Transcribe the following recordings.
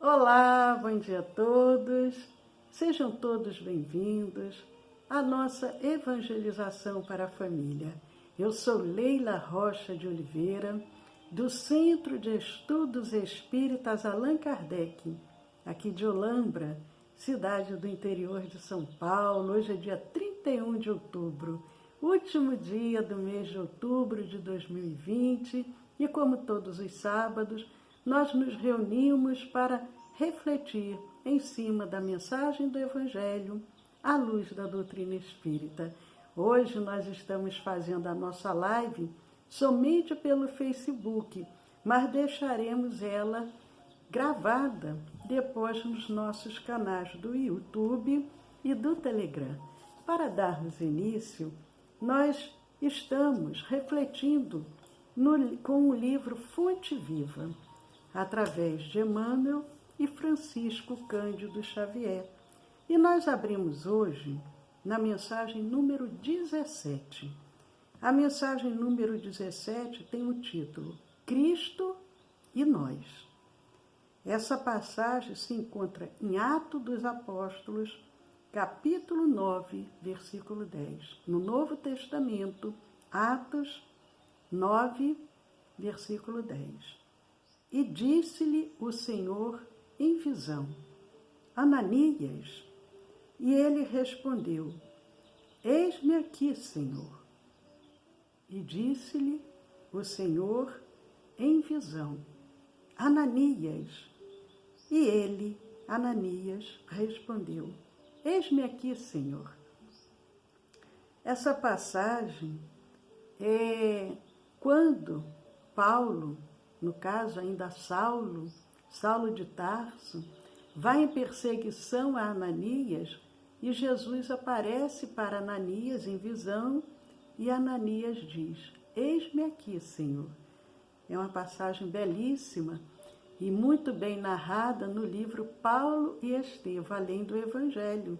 Olá, bom dia a todos. Sejam todos bem-vindos à nossa evangelização para a família. Eu sou Leila Rocha de Oliveira, do Centro de Estudos Espíritas Allan Kardec, aqui de Olambra, cidade do interior de São Paulo. Hoje é dia 31 de outubro, último dia do mês de outubro de 2020, e como todos os sábados, nós nos reunimos para refletir em cima da mensagem do Evangelho à luz da doutrina espírita. Hoje nós estamos fazendo a nossa live somente pelo Facebook, mas deixaremos ela gravada depois nos nossos canais do YouTube e do Telegram. Para darmos início, nós estamos refletindo com o livro Fonte Viva, através de Emmanuel e Francisco Cândido Xavier. E nós abrimos hoje na mensagem número 17. A mensagem número 17 tem o título Cristo e Nós. Essa passagem se encontra em Atos dos Apóstolos, capítulo 9, versículo 10. No Novo Testamento, Atos 9, versículo 10. E disse-lhe o Senhor em visão, Ananias, e ele respondeu, eis-me aqui, Senhor. E disse-lhe o Senhor em visão, Ananias, e ele, Ananias, respondeu, eis-me aqui, Senhor. Essa passagem é quando Paulo, no caso ainda Saulo de Tarso, vai em perseguição a Ananias e Jesus aparece para Ananias em visão e Ananias diz, eis-me aqui, Senhor. É uma passagem belíssima e muito bem narrada no livro Paulo e Estevão, além do Evangelho.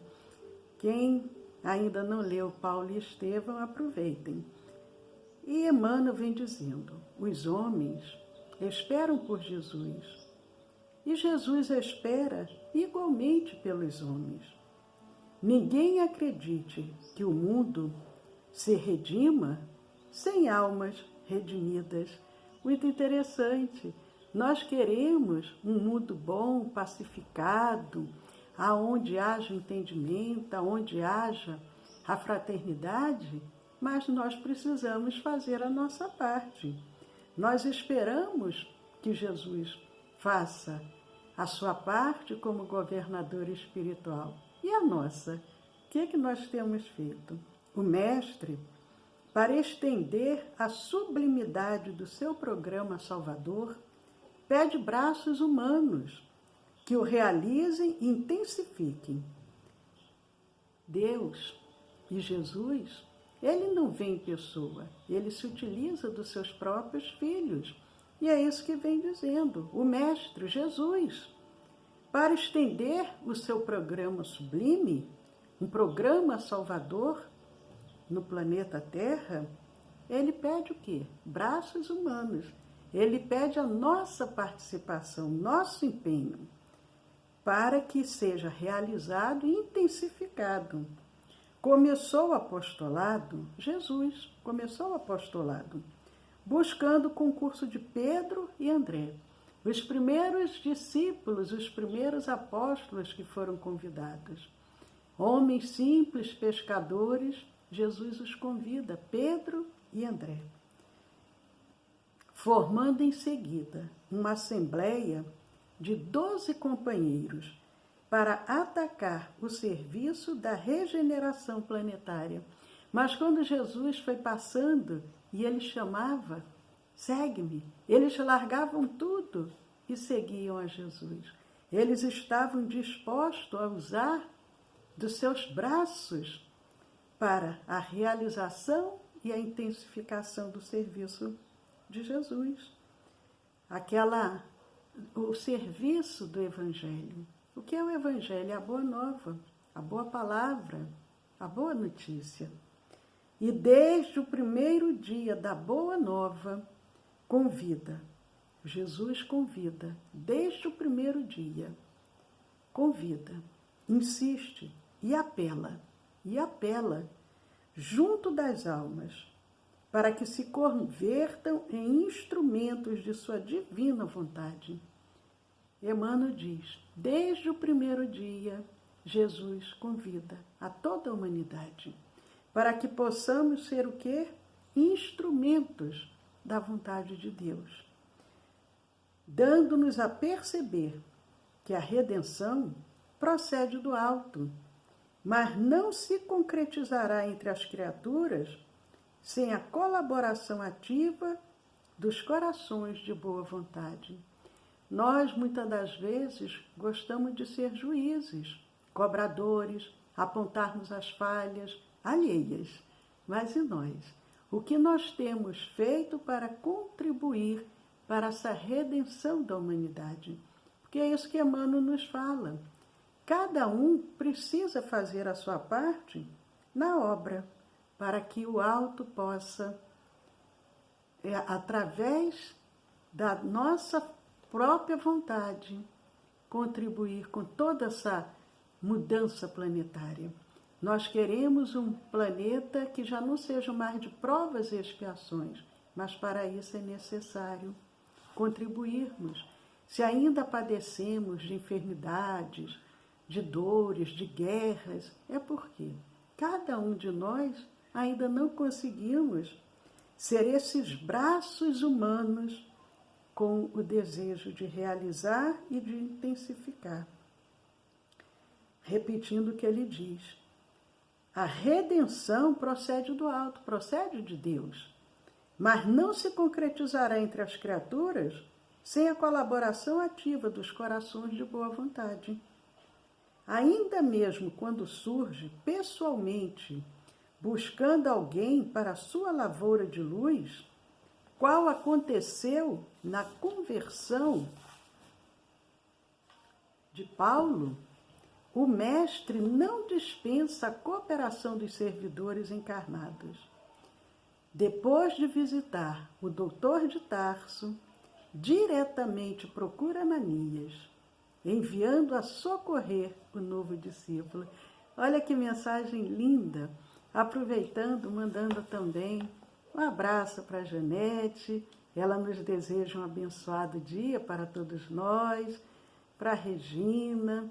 Quem ainda não leu Paulo e Estevão, aproveitem. E Emmanuel vem dizendo, os homens esperam por Jesus, e Jesus espera igualmente pelos homens. Ninguém acredite que o mundo se redima sem almas redimidas. Muito interessante. Nós queremos um mundo bom, pacificado, aonde haja entendimento, aonde haja a fraternidade, mas nós precisamos fazer a nossa parte. Nós esperamos que Jesus faça a sua parte como governador espiritual. E a nossa? O que é que nós temos feito? O Mestre, para estender a sublimidade do seu programa salvador, pede braços humanos que o realizem e intensifiquem. Deus e Jesus, ele não vem em pessoa, ele se utiliza dos seus próprios filhos. E é isso que vem dizendo o Mestre Jesus. Para estender o seu programa sublime, um programa salvador no planeta Terra, ele pede o quê? Braços humanos. Ele pede a nossa participação, nosso empenho, para que seja realizado e intensificado. Começou o apostolado, Jesus começou o apostolado, buscando o concurso de Pedro e André, os primeiros discípulos, os primeiros apóstolos que foram convidados. Homens simples, pescadores, Jesus os convida, Pedro e André, formando em seguida uma assembleia de 12 companheiros para atacar o serviço da regeneração planetária. Mas quando Jesus foi passando e ele chamava, segue-me, eles largavam tudo e seguiam a Jesus. Eles estavam dispostos a usar dos seus braços para a realização e a intensificação do serviço de Jesus. O serviço do Evangelho. O que é o Evangelho? A boa nova, a boa palavra, a boa notícia. E desde o primeiro dia da boa nova, convida Jesus convida, desde o primeiro dia, convida, insiste e apela, junto das almas, para que se convertam em instrumentos de sua divina vontade. Emmanuel diz, desde o primeiro dia, Jesus convida a toda a humanidade, para que possamos ser o quê? Instrumentos da vontade de Deus, dando-nos a perceber que a redenção procede do alto, mas não se concretizará entre as criaturas sem a colaboração ativa dos corações de boa vontade. Nós, muitas das vezes, gostamos de ser juízes, cobradores, apontarmos as falhas alheias. Mas e nós? O que nós temos feito para contribuir para essa redenção da humanidade? Porque é isso que Emmanuel nos fala. Cada um precisa fazer a sua parte na obra, para que o alto possa, através da nossa própria vontade, contribuir com toda essa mudança planetária. Nós queremos um planeta que já não seja mais de provas e expiações, mas para isso é necessário contribuirmos. Se ainda padecemos de enfermidades, de dores, de guerras, é porque cada um de nós ainda não conseguimos ser esses braços humanos com o desejo de realizar e de intensificar. Repetindo o que ele diz, a redenção procede do alto, procede de Deus, mas não se concretizará entre as criaturas sem a colaboração ativa dos corações de boa vontade. Ainda mesmo quando surge pessoalmente, buscando alguém para a sua lavoura de luz, qual aconteceu na conversão de Paulo, o mestre não dispensa a cooperação dos servidores encarnados. Depois de visitar o doutor de Tarso, diretamente procura Ananias, enviando a socorrer o novo discípulo. Olha que mensagem linda! Aproveitando, mandando também um abraço para a Janete, ela nos deseja um abençoado dia para todos nós, para a Regina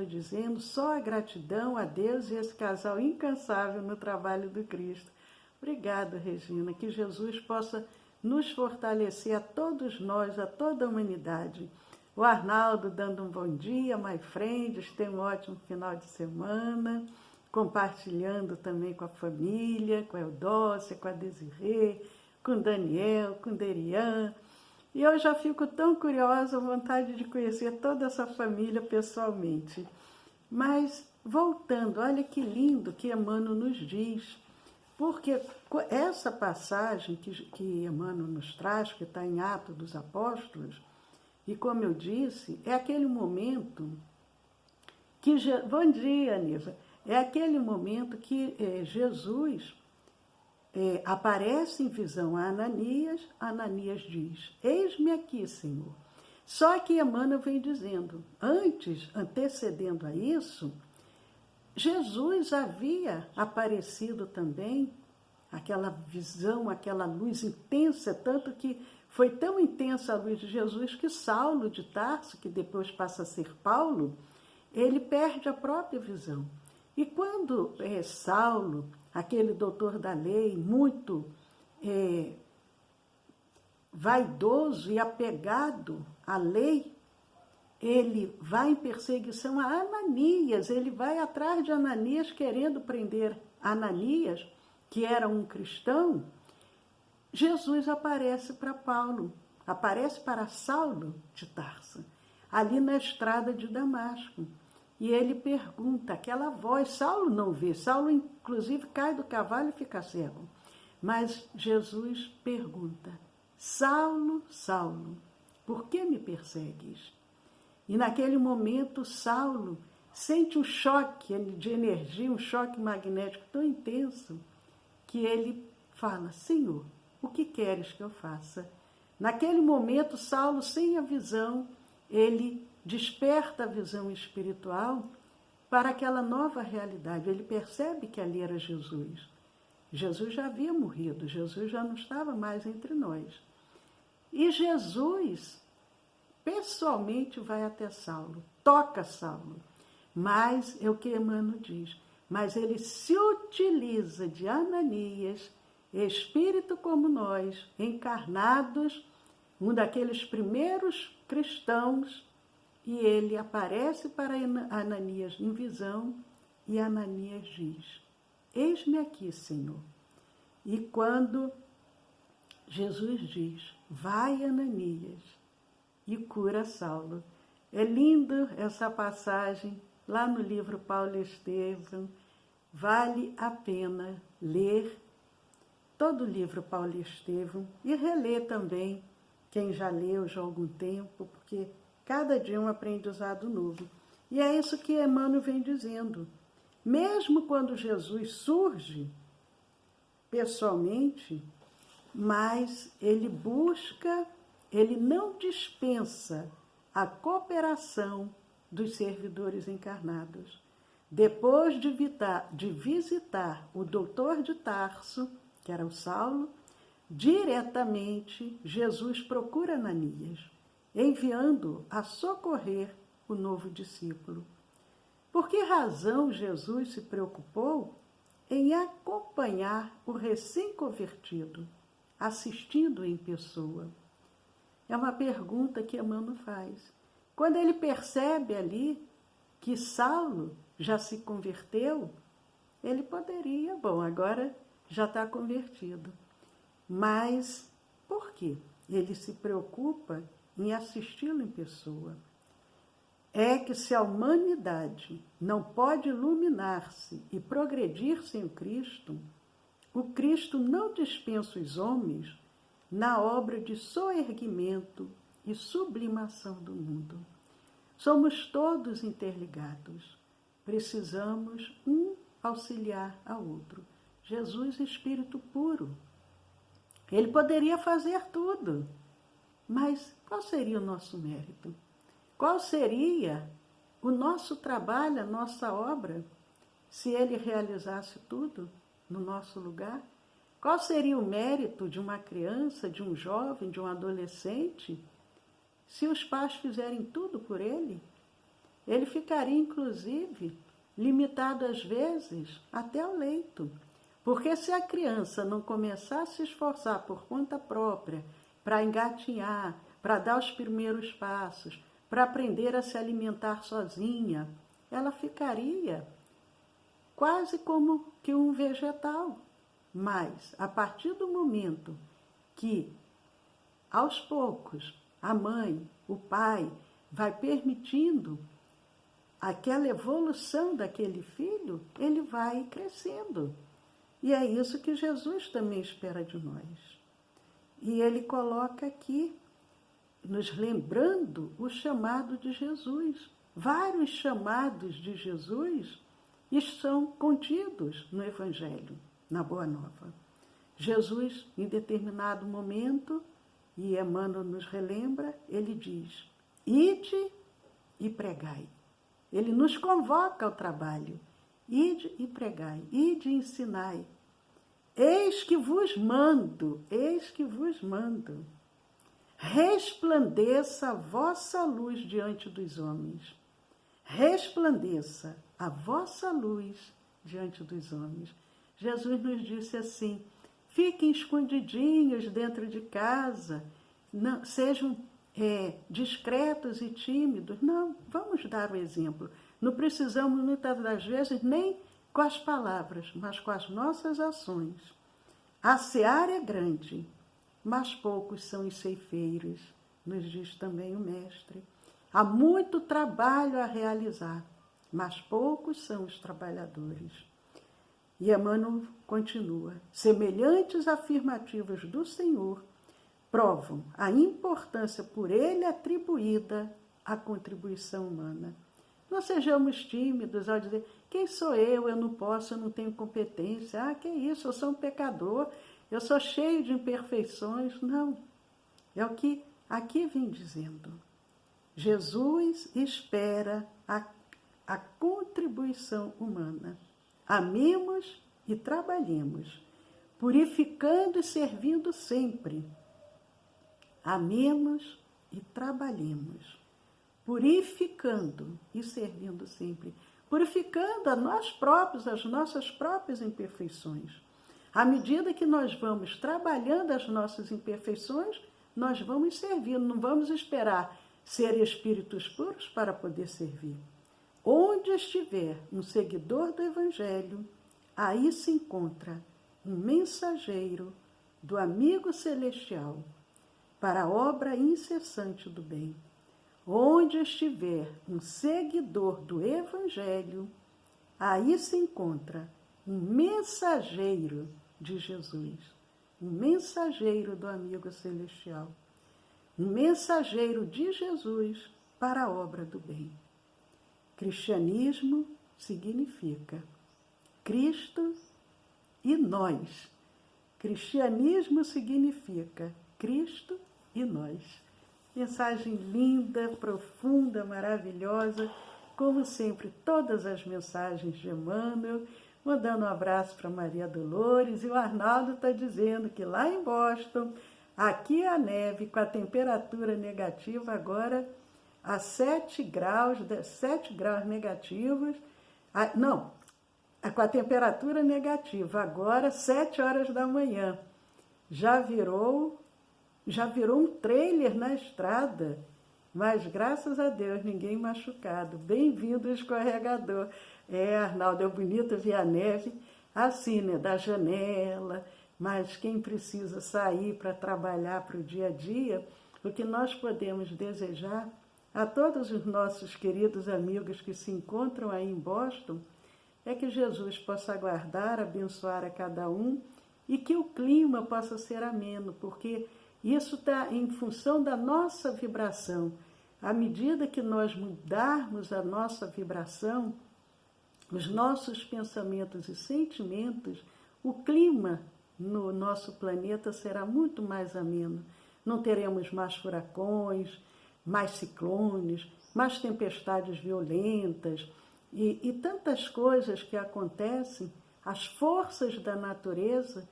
dizendo só a gratidão a Deus e esse casal incansável no trabalho do Cristo. Obrigada, Regina, que Jesus possa nos fortalecer a todos nós, a toda a humanidade. O Arnaldo dando um bom dia, my friends, tenha um ótimo final de semana, compartilhando também com a família, com a Eudócia, com a Desirê, com o Daniel, com o Derian. E eu já fico tão curiosa, vontade de conhecer toda essa família pessoalmente. Mas, voltando, olha que lindo que Emmanuel nos diz, porque essa passagem que Emmanuel nos traz, que está em Atos dos Apóstolos, e como eu disse, é aquele momento que... Bom dia, Anísia. É aquele momento que Jesus aparece em visão a Ananias. Ananias diz, eis-me aqui, Senhor. Só que Emmanuel vem dizendo, antecedendo a isso, Jesus havia aparecido também, aquela visão, aquela luz intensa, tanto que foi tão intensa a luz de Jesus que Saulo de Tarso, que depois passa a ser Paulo, ele perde a própria visão. E quando Saulo, aquele doutor da lei, muito vaidoso e apegado à lei, ele vai em perseguição a Ananias, ele vai atrás de Ananias querendo prender Ananias, que era um cristão. Jesus aparece para Paulo, aparece para Saulo de Tarso, ali na estrada de Damasco. E ele pergunta, aquela voz, Saulo não vê, Saulo inclusive cai do cavalo e fica cego. Mas Jesus pergunta, Saulo, Saulo, por que me persegues? E naquele momento Saulo sente um choque de energia, um choque magnético tão intenso, que ele fala, Senhor, o que queres que eu faça? Naquele momento, Saulo, sem a visão, ele desperta a visão espiritual para aquela nova realidade. Ele percebe que ali era Jesus. Jesus já havia morrido, Jesus já não estava mais entre nós. E Jesus, pessoalmente, vai até Saulo, toca Saulo. Mas, é o que Emmanuel diz, mas ele se utiliza de Ananias, espírito como nós, encarnados, um daqueles primeiros cristãos, e ele aparece para Ananias em visão, e Ananias diz: eis-me aqui, Senhor. E quando Jesus diz: vai, Ananias, e cura Saulo. É lindo essa passagem, lá no livro Paulo Estevam. Vale a pena ler todo o livro Paulo Estevam e reler também, quem já leu já há algum tempo, porque cada dia é um aprendizado novo. E é isso que Emmanuel vem dizendo. Mesmo quando Jesus surge pessoalmente, mas ele busca, ele não dispensa a cooperação dos servidores encarnados. Depois de visitar o doutor de Tarso, que era o Saulo, diretamente Jesus procura Ananias, enviando-o a socorrer o novo discípulo. Por que razão Jesus se preocupou em acompanhar o recém-convertido, assistindo em pessoa? É uma pergunta que Emmanuel faz. Quando ele percebe ali que Saulo já se converteu, ele poderia, bom, agora já está convertido. Mas por quê? Ele se preocupa em assisti-lo em pessoa. É que se a humanidade não pode iluminar-se e progredir sem o Cristo não dispensa os homens na obra de soerguimento e sublimação do mundo. Somos todos interligados. Precisamos um auxiliar ao outro. Jesus, Espírito puro. Ele poderia fazer tudo, mas qual seria o nosso mérito? Qual seria o nosso trabalho, a nossa obra, se ele realizasse tudo no nosso lugar? Qual seria o mérito de uma criança, de um jovem, de um adolescente, se os pais fizerem tudo por ele? Ele ficaria, inclusive, limitado às vezes até ao leito. Porque se a criança não começar a se esforçar por conta própria para engatinhar, para dar os primeiros passos, para aprender a se alimentar sozinha, ela ficaria quase como que um vegetal. Mas, a partir do momento que, aos poucos, a mãe, o pai, vai permitindo aquela evolução daquele filho, ele vai crescendo. E é isso que Jesus também espera de nós. E ele coloca aqui, nos lembrando o chamado de Jesus. Vários chamados de Jesus estão contidos no Evangelho, na Boa Nova. Jesus, em determinado momento, e Emmanuel nos relembra, ele diz: ide e pregai. Ele nos convoca ao trabalho. Ide e pregai, ide e ensinai. Eis que vos mando, resplandeça a vossa luz diante dos homens. Resplandeça a vossa luz diante dos homens. Jesus nos disse assim: fiquem escondidinhos dentro de casa, não, sejam discretos e tímidos. Não, vamos dar o exemplo. Não precisamos, muitas das vezes, nem com as palavras, mas com as nossas ações. A seara é grande, mas poucos são os ceifeiros, nos diz também o Mestre. Há muito trabalho a realizar, mas poucos são os trabalhadores. E Emmanuel continua: semelhantes afirmativas do Senhor provam a importância por ele atribuída à contribuição humana. Não sejamos tímidos ao dizer: quem sou eu? Eu não posso, eu não tenho competência. Ah, que isso, eu sou um pecador, eu sou cheio de imperfeições. Não. É o que aqui vem dizendo. Jesus espera a contribuição humana. Amemos e trabalhemos, purificando e servindo sempre. Amemos e trabalhemos, purificando e servindo sempre. Purificando a nós próprios, as nossas próprias imperfeições. À medida que nós vamos trabalhando as nossas imperfeições, nós vamos servindo, não vamos esperar ser espíritos puros para poder servir. Onde estiver um seguidor do Evangelho, aí se encontra um mensageiro do amigo celestial para a obra incessante do bem. Onde estiver um seguidor do Evangelho, aí se encontra um mensageiro de Jesus, um mensageiro do amigo celestial, um mensageiro de Jesus para a obra do bem. Cristianismo significa Cristo e nós. Cristianismo significa Cristo e nós. Mensagem linda, profunda, maravilhosa, como sempre, todas as mensagens de Emmanuel, mandando um abraço para Maria Dolores, e o Arnaldo está dizendo que lá em Boston, aqui a neve com a temperatura negativa agora a 7 graus negativos, com a temperatura negativa agora 7 horas da manhã, já virou um trailer na estrada, mas graças a Deus ninguém machucado. Bem-vindo ao escorregador. Arnaldo, é bonito ver a neve assim, né, da janela, mas quem precisa sair para trabalhar para o dia a dia, o que nós podemos desejar a todos os nossos queridos amigos que se encontram aí em Boston, é que Jesus possa guardar, abençoar a cada um e que o clima possa ser ameno, porque isso está em função da nossa vibração. À medida que nós mudarmos a nossa vibração, os nossos pensamentos e sentimentos, o clima no nosso planeta será muito mais ameno. Não teremos mais furacões, mais ciclones, mais tempestades violentas e tantas coisas que acontecem. As forças da natureza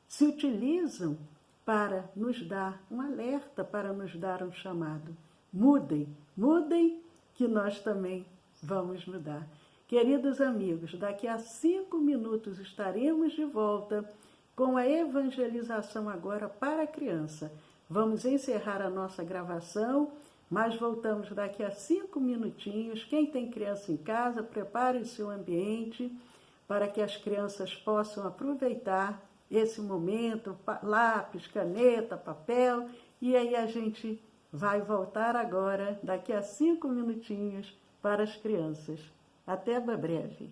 se utilizam para nos dar um alerta, para nos dar um chamado. Mudem, mudem, que nós também vamos mudar. Queridos amigos, daqui a 5 minutos estaremos de volta com a evangelização agora para a criança. Vamos encerrar a nossa gravação, mas voltamos daqui a 5 minutinhos. Quem tem criança em casa, prepare o seu ambiente para que as crianças possam aproveitar esse momento, lápis, caneta, papel, e aí a gente vai voltar agora, daqui a 5 minutinhos, para as crianças. Até breve.